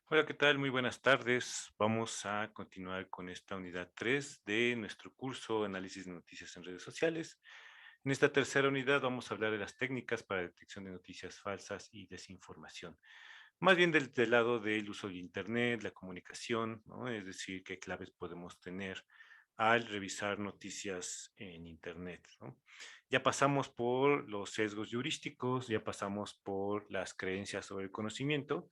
Hola, ¿qué tal? Muy buenas tardes. Vamos a continuar con esta unidad 3 de nuestro curso Análisis de Noticias en Redes Sociales. En esta tercera unidad vamos a hablar de las técnicas para detección de noticias falsas y desinformación. Más bien del lado del uso de Internet, la comunicación, ¿no? Es decir, qué claves podemos tener al revisar noticias en Internet, ¿no? Ya pasamos por los sesgos heurísticos, ya pasamos por las creencias sobre el conocimiento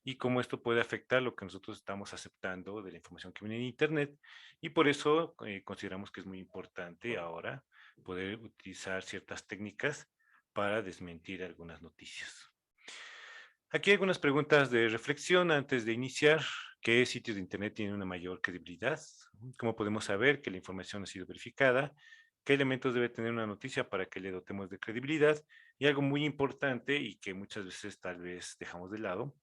y cómo esto puede afectar lo que nosotros estamos aceptando de la información que viene en Internet. Y por eso consideramos que es muy importante ahora poder utilizar ciertas técnicas para desmentir algunas noticias. Aquí hay algunas preguntas de reflexión antes de iniciar. ¿Qué sitios de Internet tienen una mayor credibilidad? ¿Cómo podemos saber que la información ha sido verificada? ¿Qué elementos debe tener una noticia para que le dotemos de credibilidad? Y algo muy importante y que muchas veces tal vez dejamos de lado,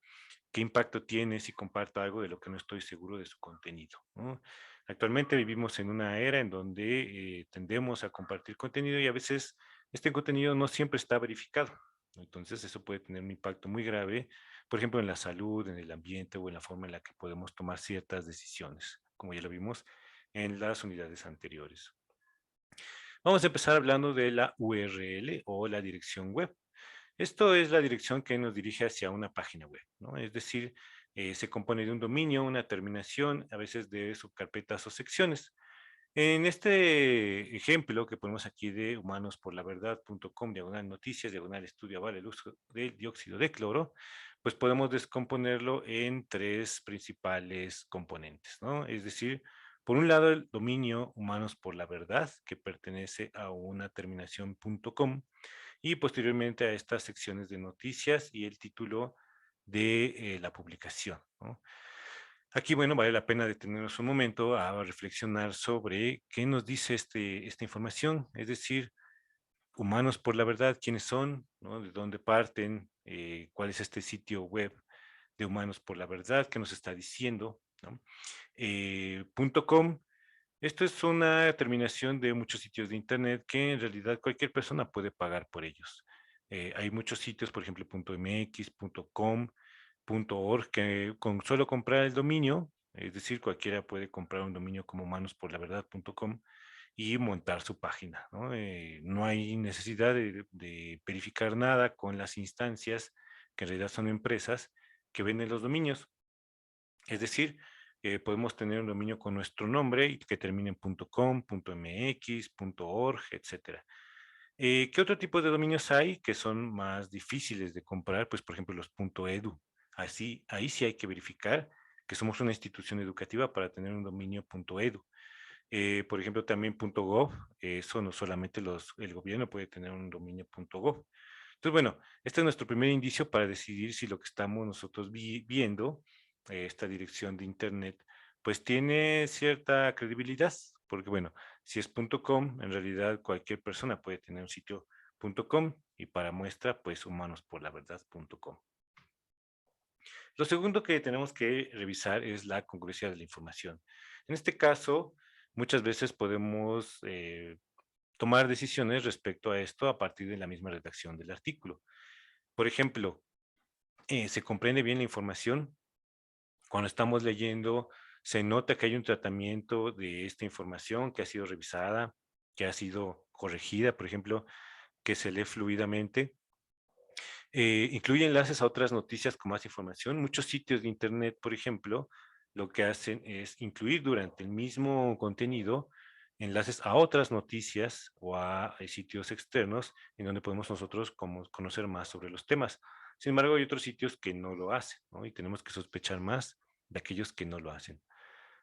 ¿qué impacto tiene si comparto algo de lo que no estoy seguro de su contenido? ¿No? Actualmente vivimos en una era en donde tendemos a compartir contenido y a veces este contenido no siempre está verificado. Entonces eso puede tener un impacto muy grave, por ejemplo, en la salud, en el ambiente o en la forma en la que podemos tomar ciertas decisiones, como ya lo vimos en las unidades anteriores. Vamos a empezar hablando de la URL o la dirección web. Esto es la dirección que nos dirige hacia una página web, ¿no? Es decir, se compone de un dominio, una terminación, a veces de subcarpetas o secciones. En este ejemplo que ponemos aquí de humanosporlaverdad.com, diagonal noticias, diagonal estudio avala el uso del dióxido de cloro, pues podemos descomponerlo en tres principales componentes, ¿no? Es decir, por un lado, el dominio Humanos por la Verdad, que pertenece a una terminación .com, y posteriormente a estas secciones de noticias y el título de la publicación, ¿no? Aquí, bueno, vale la pena detenernos un momento a reflexionar sobre qué nos dice esta información, es decir, Humanos por la Verdad, quiénes son, ¿no? De dónde parten, cuál es este sitio web de Humanos por la Verdad, qué nos está diciendo, ¿no? .com, esto es una terminación de muchos sitios de Internet que en realidad cualquier persona puede pagar por ellos. Hay muchos sitios, por ejemplo, .mx, .com, .org, que con solo comprar el dominio, es decir, cualquiera puede comprar un dominio como manosporlaverdad.com y montar su página, ¿no? No hay necesidad de verificar nada con las instancias, que en realidad son empresas que venden los dominios. Es decir, podemos tener un dominio con nuestro nombre y que termine en .com, .mx, .org, etcétera. ¿Qué otro tipo de dominios hay que son más difíciles de comprar? Pues, por ejemplo, los .edu. Así, ahí sí hay que verificar que somos una institución educativa para tener un dominio .edu. Por ejemplo, también .gov, eso no solamente el gobierno puede tener un dominio .gov. Entonces, bueno, este es nuestro primer indicio para decidir si lo que estamos nosotros viendo, esta dirección de Internet, pues tiene cierta credibilidad, porque bueno, si es .com, en realidad cualquier persona puede tener un sitio .com y para muestra, pues humanosporlaverdad.com. Lo segundo que tenemos que revisar es la congruencia de la información. En este caso, muchas veces podemos tomar decisiones respecto a esto a partir de la misma redacción del artículo. Por ejemplo, ¿se comprende bien la información? Cuando estamos leyendo, se nota que hay un tratamiento de esta información que ha sido revisada, que ha sido corregida, por ejemplo, que se lee fluidamente. Incluye enlaces a otras noticias con más información. Muchos sitios de Internet, por ejemplo, lo que hacen es incluir durante el mismo contenido enlaces a otras noticias o a sitios externos en donde podemos nosotros conocer más sobre los temas. Sin embargo, hay otros sitios que no lo hacen, ¿no? Y tenemos que sospechar más de aquellos que no lo hacen.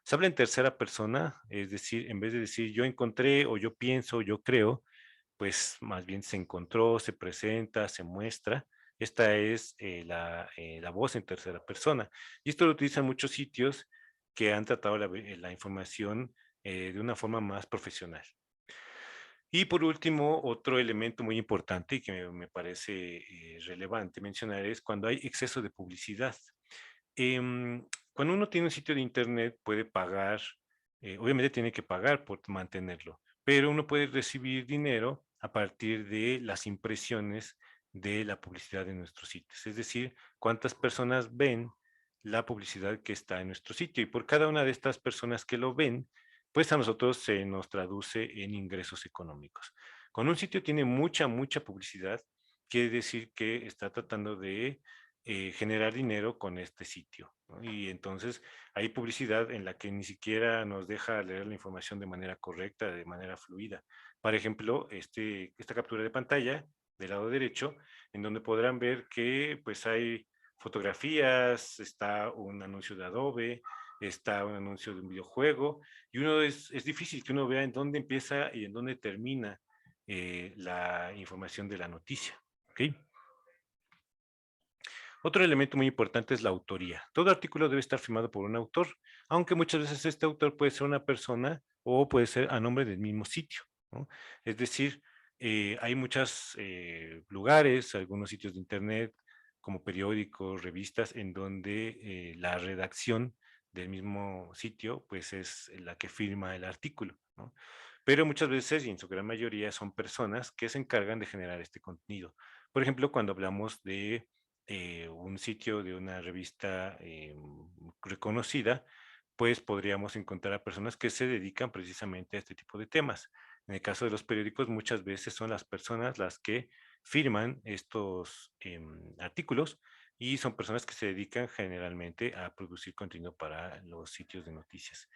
Se habla en tercera persona, es decir, en vez de decir yo encontré o yo pienso o yo creo, pues más bien se encontró, se presenta, se muestra. Esta es la voz en tercera persona. Y esto lo utilizan muchos sitios que han tratado la información de una forma más profesional. Y por último, otro elemento muy importante y que me parece relevante mencionar es cuando hay exceso de publicidad. Cuando uno tiene un sitio de internet puede pagar, obviamente tiene que pagar por mantenerlo, pero uno puede recibir dinero a partir de las impresiones de la publicidad de nuestros sitios. Es decir, cuántas personas ven la publicidad que está en nuestro sitio. Y por cada una de estas personas que lo ven, pues a nosotros se nos traduce en ingresos económicos. Cuando un sitio tiene mucha publicidad, quiere decir que está tratando de generar dinero con este sitio, ¿no? Y entonces hay publicidad en la que ni siquiera nos deja leer la información de manera correcta, de manera fluida. Por ejemplo, esta captura de pantalla del lado derecho, en donde podrán ver que pues hay fotografías, está un anuncio de Adobe, está un anuncio de un videojuego, y uno es difícil que uno vea en dónde empieza y en dónde termina la información de la noticia. ¿Ok? Otro elemento muy importante es la autoría. Todo artículo debe estar firmado por un autor, aunque muchas veces este autor puede ser una persona o puede ser a nombre del mismo sitio, ¿no? Es decir, hay muchos lugares, algunos sitios de internet, como periódicos, revistas, en donde la redacción del mismo sitio, pues es la que firma el artículo, ¿no? Pero muchas veces, y en su gran mayoría, son personas que se encargan de generar este contenido. Por ejemplo, cuando hablamos de un sitio de una revista reconocida, pues podríamos encontrar a personas que se dedican precisamente a este tipo de temas. En el caso de los periódicos, muchas veces son las personas las que firman estos artículos y son personas que se dedican generalmente a producir contenido para los sitios de noticias.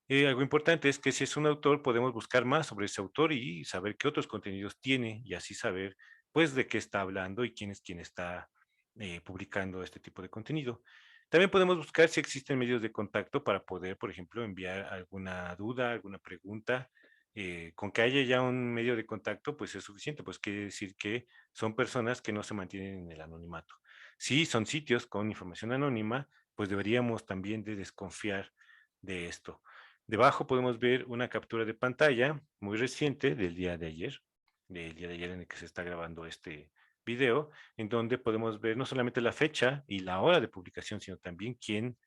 Algo importante es que si es un autor, podemos buscar más sobre ese autor y saber qué otros contenidos tiene y así saber, pues, de qué está hablando y quién es quien está publicando este tipo de contenido. También podemos buscar si existen medios de contacto para poder, por ejemplo, enviar alguna duda, alguna pregunta. Con que haya ya un medio de contacto, pues es suficiente, pues quiere decir que son personas que no se mantienen en el anonimato. Si son sitios con información anónima, pues deberíamos también de desconfiar de esto. Debajo podemos ver una captura de pantalla muy reciente del día de ayer en el que se está grabando este video, en donde podemos ver no solamente la fecha y la hora de publicación, sino también quién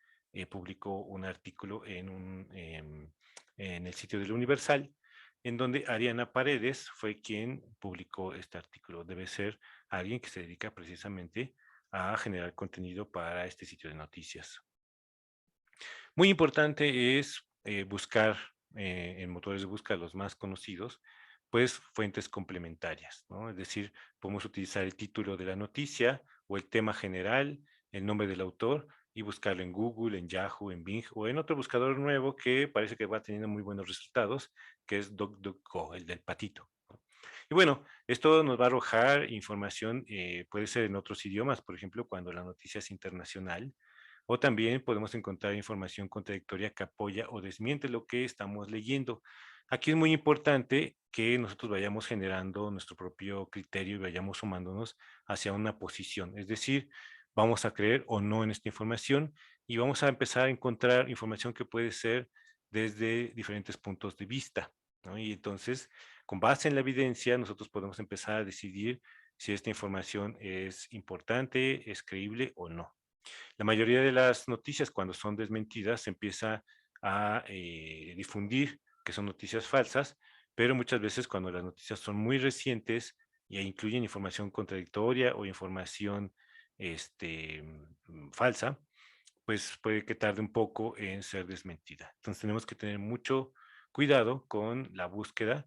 publicó un artículo en el sitio del Universal, en donde Ariana Paredes fue quien publicó este artículo. Debe ser alguien que se dedica precisamente a generar contenido para este sitio de noticias. Muy importante es buscar en motores de búsqueda los más conocidos, pues fuentes complementarias, ¿no? Es decir, podemos utilizar el título de la noticia o el tema general, el nombre del autor y buscarlo en Google, en Yahoo, en Bing o en otro buscador nuevo que parece que va teniendo muy buenos resultados, que es DuckDuckGo, el del patito, ¿no? Y bueno, esto nos va a arrojar información, puede ser en otros idiomas, por ejemplo, cuando la noticia es internacional, o también podemos encontrar información contradictoria que apoya o desmiente lo que estamos leyendo. Aquí es muy importante que nosotros vayamos generando nuestro propio criterio y vayamos sumándonos hacia una posición. Es decir, vamos a creer o no en esta información y vamos a empezar a encontrar información que puede ser desde diferentes puntos de vista, ¿no? Y entonces, con base en la evidencia, nosotros podemos empezar a decidir si esta información es importante, es creíble o no. La mayoría de las noticias, cuando son desmentidas, se empieza a difundir que son noticias falsas, pero muchas veces cuando las noticias son muy recientes e incluyen información contradictoria o información falsa, pues puede que tarde un poco en ser desmentida. Entonces tenemos que tener mucho cuidado con la búsqueda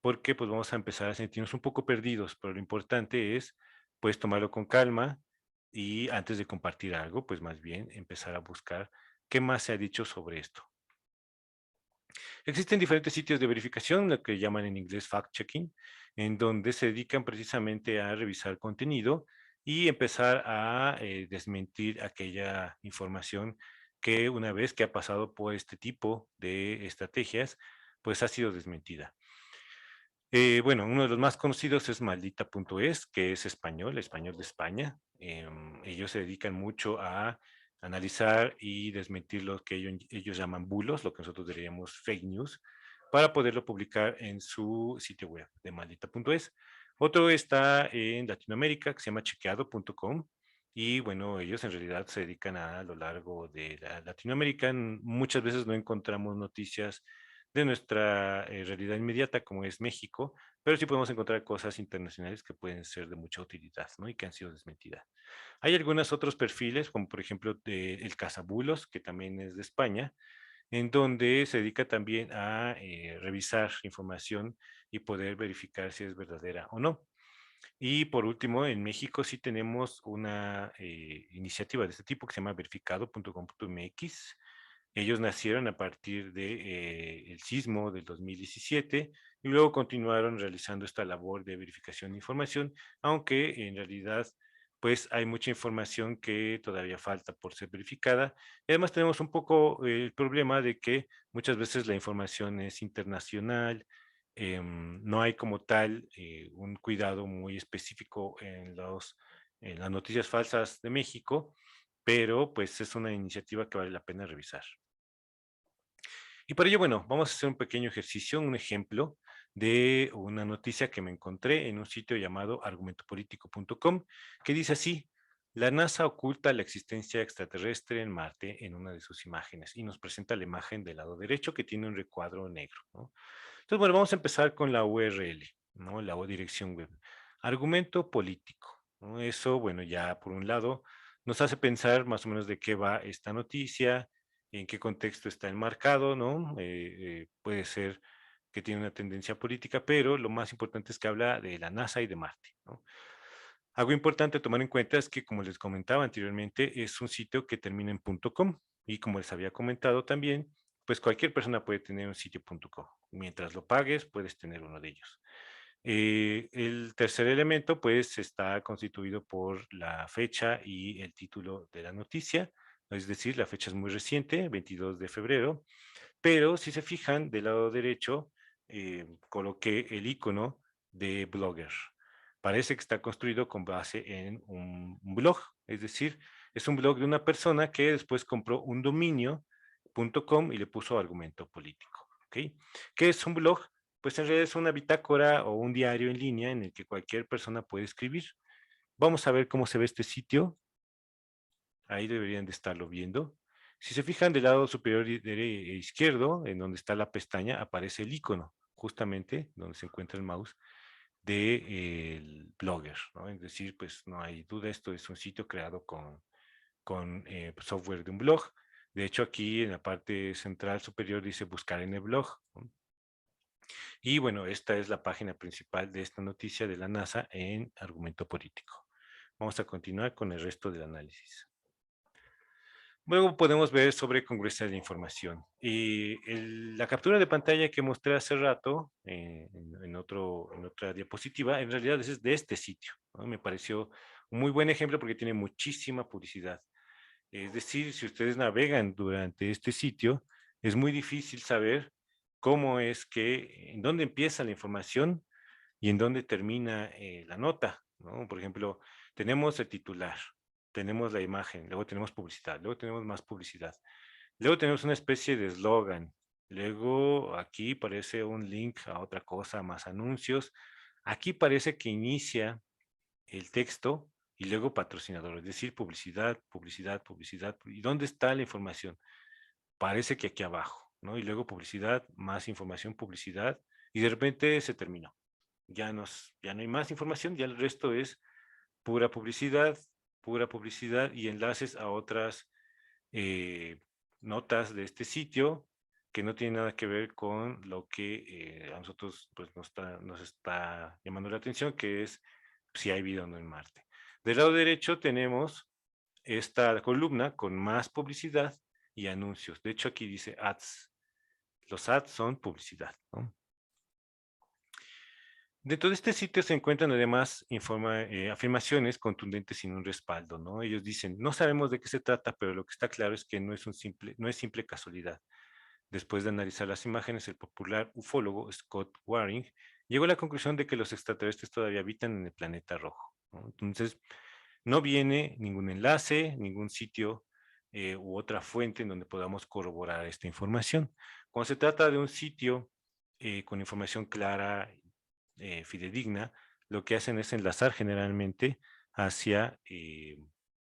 porque pues vamos a empezar a sentirnos un poco perdidos, pero lo importante es pues tomarlo con calma y antes de compartir algo, pues más bien empezar a buscar qué más se ha dicho sobre esto. Existen diferentes sitios de verificación, lo que llaman en inglés fact-checking, en donde se dedican precisamente a revisar contenido y empezar a desmentir aquella información que una vez que ha pasado por este tipo de estrategias, pues ha sido desmentida. Bueno, uno de los más conocidos es maldita.es, que es español, español de España. Ellos se dedican mucho a analizar y desmentir lo que ellos llaman bulos, lo que nosotros diríamos fake news, para poderlo publicar en su sitio web de maldita.es. Otro está en Latinoamérica, que se llama chequeado.com. Y bueno, ellos en realidad se dedican a lo largo de Latinoamérica. Muchas veces no encontramos noticias de nuestra realidad inmediata, como es México, pero sí podemos encontrar cosas internacionales que pueden ser de mucha utilidad, ¿no? Y que han sido desmentidas. Hay algunos otros perfiles, como por ejemplo el Cazabulos, que también es de España, en donde se dedica también a revisar información y poder verificar si es verdadera o no. Y por último, en México sí tenemos una iniciativa de este tipo que se llama verificado.com.mx. Ellos nacieron a partir de, el sismo del 2017 y luego continuaron realizando esta labor de verificación de información, aunque en realidad pues hay mucha información que todavía falta por ser verificada. Y además tenemos un poco el problema de que muchas veces la información es internacional, no hay como tal un cuidado muy específico en las noticias falsas de México, pero pues es una iniciativa que vale la pena revisar. Y para ello, bueno, vamos a hacer un pequeño ejercicio, un ejemplo de una noticia que me encontré en un sitio llamado argumentopolitico.com, que dice así: la NASA oculta la existencia extraterrestre en Marte en una de sus imágenes, y nos presenta la imagen del lado derecho que tiene un recuadro negro, ¿no? Entonces, bueno, vamos a empezar con la URL, ¿no? La dirección web. Argumento político, ¿no? Eso, bueno, ya por un lado nos hace pensar más o menos de qué va esta noticia, en qué contexto está enmarcado, ¿no? Puede ser que tiene una tendencia política, pero lo más importante es que habla de la NASA y de Marte, ¿no? Algo importante a tomar en cuenta es que, como les comentaba anteriormente, es un sitio que termina en .com y, como les había comentado también, pues cualquier persona puede tener un sitio .com. Mientras lo pagues, puedes tener uno de ellos. El tercer elemento, pues, está constituido por la fecha y el título de la noticia, es decir, la fecha es muy reciente, 22 de febrero, pero si se fijan, del lado derecho coloqué el icono de Blogger. Parece que está construido con base en un blog, es decir, es un blog de una persona que después compró un dominio .com y le puso argumento político. ¿Ok? ¿Qué es un blog? Pues en realidad es una bitácora o un diario en línea en el que cualquier persona puede escribir. Vamos a ver cómo se ve este sitio. Ahí deberían de estarlo viendo. Si se fijan del lado superior izquierdo, en donde está la pestaña, aparece el icono, justamente donde se encuentra el mouse del blogger, ¿no? Es decir, pues no hay duda, esto es un sitio creado con software de un blog. De hecho, aquí en la parte central superior dice buscar en el blog, ¿no? Y bueno, esta es la página principal de esta noticia de la NASA en argumento político. Vamos a continuar con el resto del análisis. Luego podemos ver sobre congruencia de información. Y la captura de pantalla que mostré hace rato en otra diapositiva, en realidad es de este sitio, ¿no? Me pareció un muy buen ejemplo porque tiene muchísima publicidad. Es decir, si ustedes navegan durante este sitio, es muy difícil saber cómo es que, en dónde empieza la información y en dónde termina la nota, ¿no? Por ejemplo, tenemos el titular, tenemos la imagen, luego tenemos publicidad, luego tenemos más publicidad, luego tenemos una especie de eslogan, luego aquí parece un link a otra cosa, más anuncios, aquí parece que inicia el texto y luego patrocinador, es decir, publicidad, publicidad, publicidad. ¿Y dónde está la información? Parece que aquí abajo, ¿no? Y luego publicidad, más información, publicidad, y de repente se terminó. Ya no hay más información, ya el resto es pura publicidad y enlaces a otras eh, notas de este sitio que no tienen nada que ver con lo que a nosotros pues, nos está llamando la atención, que es si hay vida o no en Marte. Del lado derecho tenemos esta columna con más publicidad y anuncios. De hecho, aquí dice ads. Los ads son publicidad, ¿no? Dentro de este sitio se encuentran además afirmaciones contundentes sin un respaldo, ¿no? Ellos dicen, no sabemos de qué se trata, pero lo que está claro es que no es simple casualidad. Después de analizar las imágenes, el popular ufólogo Scott Waring llegó a la conclusión de que los extraterrestres todavía habitan en el planeta rojo, ¿no? Entonces, no viene ningún enlace, ningún sitio u otra fuente en donde podamos corroborar esta información. Cuando se trata de un sitio con información clara, fidedigna, lo que hacen es enlazar generalmente hacia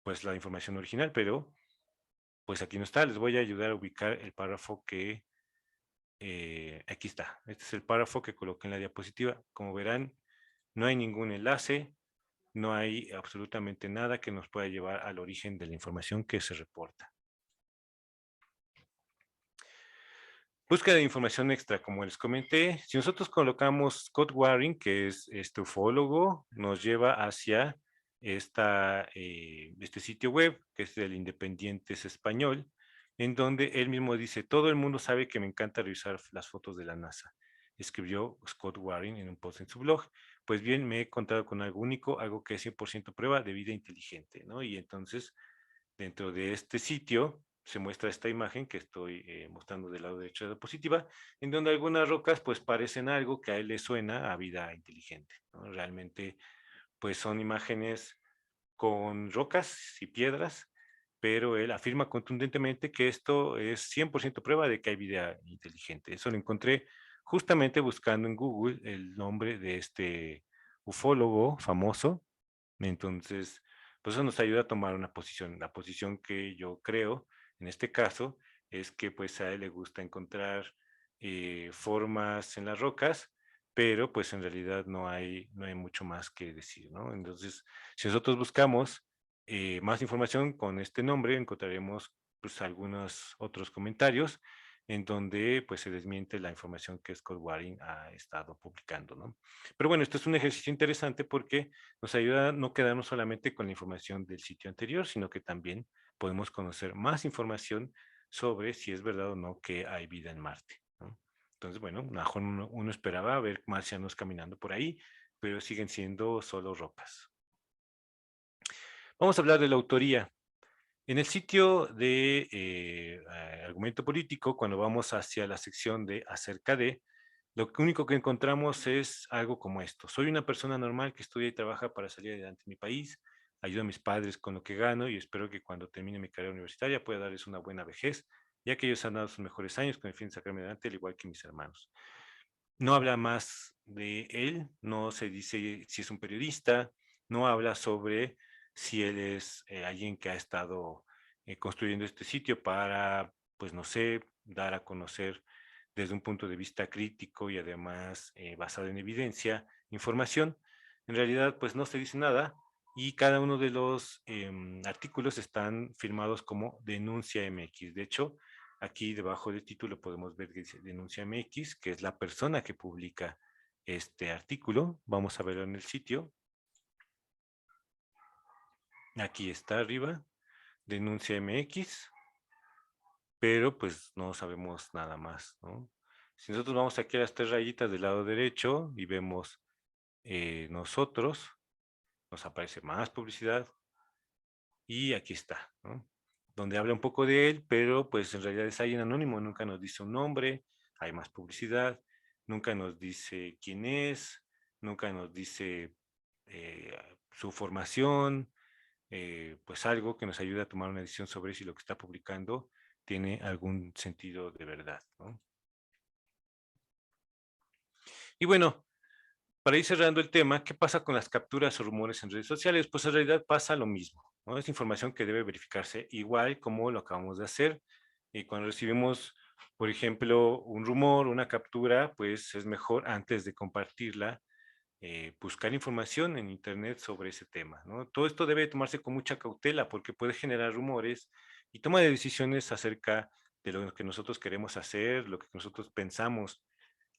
pues la información original, pero pues aquí no está. Les voy a ayudar a ubicar el párrafo que Aquí está, este es el párrafo que coloqué en la diapositiva. Como verán, no hay ningún enlace, no hay absolutamente nada que nos pueda llevar al origen de la información que se reporta. Búsqueda de información extra, como les comenté, si nosotros colocamos Scott Waring, que es este ufólogo, nos lleva hacia este sitio web, que es del Independientes Español, en donde él mismo dice, todo el mundo sabe que me encanta revisar las fotos de la NASA. Escribió Scott Waring en un post en su blog. Pues bien, me he encontrado con algo único, algo que es 100% prueba de vida inteligente, ¿no? Y entonces, dentro de este sitio se muestra esta imagen que estoy mostrando del lado derecho de la diapositiva, en donde algunas rocas pues parecen algo que a él le suena a vida inteligente, ¿no? Realmente pues son imágenes con rocas y piedras, pero él afirma contundentemente que esto es 100% prueba de que hay vida inteligente. Eso lo encontré justamente buscando en Google el nombre de este ufólogo famoso. Entonces, pues eso nos ayuda a tomar una posición. La posición que yo creo, en este caso, es que pues a él le gusta encontrar formas en las rocas, pero pues en realidad no hay mucho más que decir, ¿no? Entonces, si nosotros buscamos más información con este nombre, encontraremos pues algunos otros comentarios en donde pues se desmiente la información que Scott Waring ha estado publicando, ¿no? Pero bueno, esto es un ejercicio interesante porque nos ayuda a no quedarnos solamente con la información del sitio anterior, sino que también podemos conocer más información sobre si es verdad o no que hay vida en Marte, ¿no? Entonces, bueno, mejor uno esperaba ver marcianos caminando por ahí, pero siguen siendo solo rocas. Vamos a hablar de la autoría. En el sitio de argumento político, cuando vamos hacia la sección de acerca de, lo único que encontramos es algo como esto. Soy una persona normal que estudia y trabaja para salir adelante en mi país, ayudo a mis padres con lo que gano y espero que cuando termine mi carrera universitaria pueda darles una buena vejez, ya que ellos han dado sus mejores años con el fin de sacarme adelante, al igual que mis hermanos. No habla más de él, no se dice si es un periodista, no habla sobre si él es alguien que ha estado construyendo este sitio para, pues no sé, dar a conocer desde un punto de vista crítico y además basado en evidencia, información. En realidad, pues no se dice nada y cada uno de los artículos están firmados como denuncia MX. De hecho, aquí debajo del título podemos ver que dice Denuncia MX, que es la persona que publica este artículo. Vamos a verlo en el sitio. Aquí está arriba, Denuncia MX, pero pues no sabemos nada más, ¿no? Si nosotros vamos aquí a las tres rayitas del lado derecho y vemos nosotros, nos aparece más publicidad y aquí está, ¿no? Donde habla un poco de él, pero pues en realidad es alguien anónimo, nunca nos dice un nombre, hay más publicidad, nunca nos dice quién es, nunca nos dice eh, su formación, pues algo que nos ayude a tomar una decisión sobre si lo que está publicando tiene algún sentido de verdad, ¿no? Y bueno, para ir cerrando el tema, ¿qué pasa con las capturas o rumores en redes sociales? Pues en realidad pasa lo mismo, ¿no? Es información que debe verificarse igual como lo acabamos de hacer. Y cuando recibimos, por ejemplo, un rumor, una captura, pues es mejor antes de compartirla, buscar información en Internet sobre ese tema, ¿no? Todo esto debe tomarse con mucha cautela porque puede generar rumores y toma de decisiones acerca de lo que nosotros queremos hacer, lo que nosotros pensamos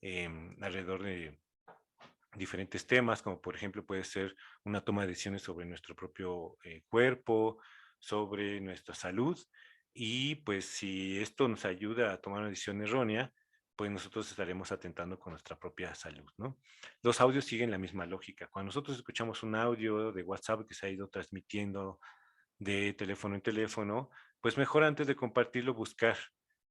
alrededor de diferentes temas, como por ejemplo puede ser una toma de decisiones sobre nuestro propio cuerpo, sobre nuestra salud, y pues si esto nos ayuda a tomar una decisión errónea, pues nosotros estaremos atentando con nuestra propia salud, ¿no? Los audios siguen la misma lógica. Cuando nosotros escuchamos un audio de WhatsApp que se ha ido transmitiendo de teléfono en teléfono, pues mejor antes de compartirlo buscar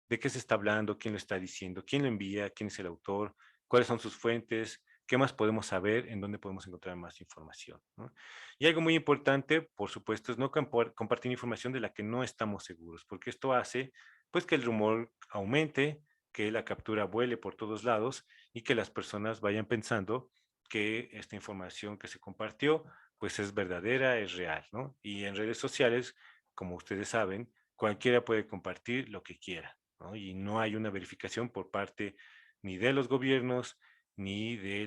de qué se está hablando, quién lo está diciendo, quién lo envía, quién es el autor, cuáles son sus fuentes, qué más podemos saber, en dónde podemos encontrar más información, ¿no? Y algo muy importante, por supuesto, es no compartir información de la que no estamos seguros, porque esto hace pues que el rumor aumente, que la captura vuele por todos lados y que las personas vayan pensando que esta información que se compartió pues es verdadera, es real, ¿no? Y en redes sociales, como ustedes saben, cualquiera puede compartir lo que quiera. ¿no? Y no hay una verificación por parte ni de los gobiernos, ni de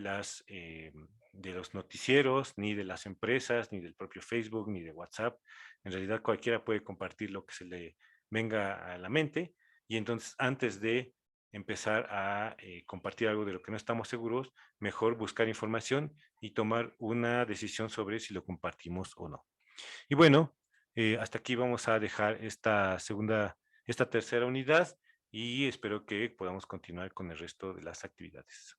de los noticieros, ni de las empresas, ni del propio Facebook, ni de WhatsApp. En realidad cualquiera puede compartir lo que se le venga a la mente, y entonces antes de empezar a compartir algo de lo que no estamos seguros, mejor buscar información y tomar una decisión sobre si lo compartimos o no. Y bueno, hasta aquí vamos a dejar esta tercera unidad, y espero que podamos continuar con el resto de las actividades.